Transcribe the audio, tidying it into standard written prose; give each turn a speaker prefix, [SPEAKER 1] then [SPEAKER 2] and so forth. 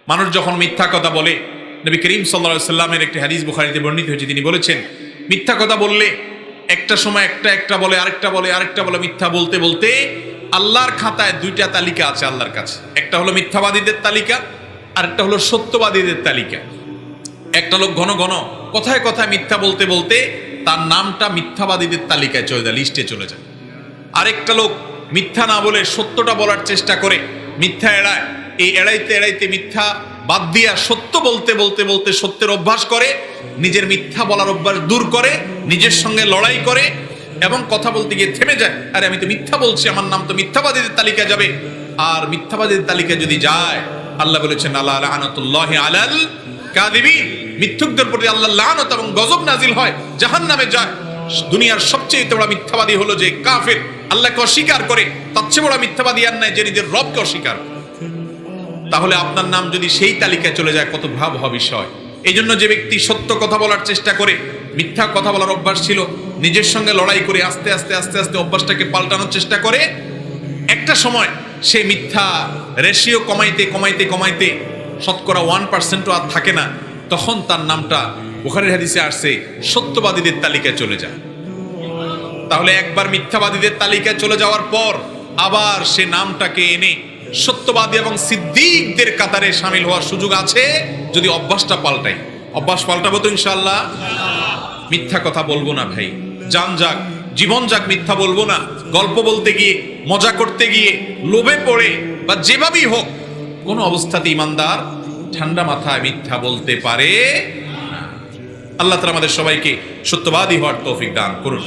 [SPEAKER 1] মানুষ যখন মিথ্যা কথা বলে, নবী করিম সাল্লাল্লাহু আলাইহি সাল্লামের একটি হাদিস বুখারীতে বর্ণিত হয়েছে, তিনি বলেছেন মিথ্যা কথা বললে একটা সময় একটা বলে আরেকটা বলে মিথ্যা বলতে বলতে আল্লাহর খাতায় দুইটা তালিকা আছে আল্লাহর কাছে। একটা হলো মিথ্যাবাদীদের তালিকা, আরেকটা হলো সত্যবাদীদের তালিকা। একটা লোক ঘন ঘন কথায় কথায় মিথ্যা বলতে বলতে তার নামটা মিথ্যাবাদীদের তালিকায় চলে যায়, লিস্টে চলে যায়। আরেকটা লোক মিথ্যা না বলে সত্যটা বলার চেষ্টা করে, মিথ্যা এড়ায়, এই এড়াইতে এড়াইতে মিথ্যা বাদ দিয়া সত্য বলতে বলতে বলতে সত্যের অভ্যাস করে, নিজের মিথ্যা বলার অভ্যাস দূর করে, নিজের সঙ্গে লড়াই করে এবং কথা বলতে গিয়ে থেমে যায়, আরে আমি তো মিথ্যা বলছি, আমার নাম তো মিথ্যাবাদীদের তালিকায় যাবে। আর মিথ্যাবাদীদের তালিকায় যদি যায়, আল্লাহ বলেছেন আল্লাহ লানাতুল্লাহি আলাল কাযিবিন, মিথ্যুকদের প্রতি আল্লাহর লানত এবং গজব নাজিল হয়, জাহান্নামে যায়। দুনিয়ার সবচেয়ে বড় মিথ্যাবাদী হলো যে কাফের, আল্লাহকে অস্বীকার করে। তার চেয়ে বড় মিথ্যাবাদী আর নাই যে নিজের রবকে অস্বীকার করে। তাহলে আপনার নাম যদি সেই তালিকায় চলে যায়, কত ভয়াবহ বিষয়। এই জন্য যে ব্যক্তি সত্য কথা বলার চেষ্টা করে, মিথ্যা কথা বলার অভ্যাস ছিল, নিজের সঙ্গে লড়াই করে আস্তে আস্তে আস্তে আস্তে অভ্যাসটাকে পাল্টানোর চেষ্টা করে, একটা সময় সে মিথ্যা রেশিও কমাইতে কমাইতে কমাইতে শতকরা 1% আর থাকে না, তখন তার নামটা বুখারীর হাদিসে আসছে সত্যবাদীদের তালিকায় চলে যায়। তাহলে একবার মিথ্যাবাদীদের তালিকায় চলে যাওয়ার পর আবার সে নামটাকে এনে সত্যবাদী এবং সিদ্দিকদের কাতারে শামিল হওয়ার সুযোগ আছে, যদি অভ্যাসটা পাল্টাই। অভ্যাস পাল্টাবো তো ইনশাআল্লাহ। মিথ্যা কথা বলবো না ভাই, জান যাক জীবন যাক, মিথ্যা বলবো না। গল্প বলতে গিয়ে, মজা করতে গিয়ে, লোভে পড়ে বা যেভাবেই হোক, কোনো অবস্থাতে ইমানদার ঠান্ডা মাথায় মিথ্যা বলতে পারে না। আল্লাহ তাআলা আমাদের সবাইকে সত্যবাদী হওয়ার তৌফিক দান করুন।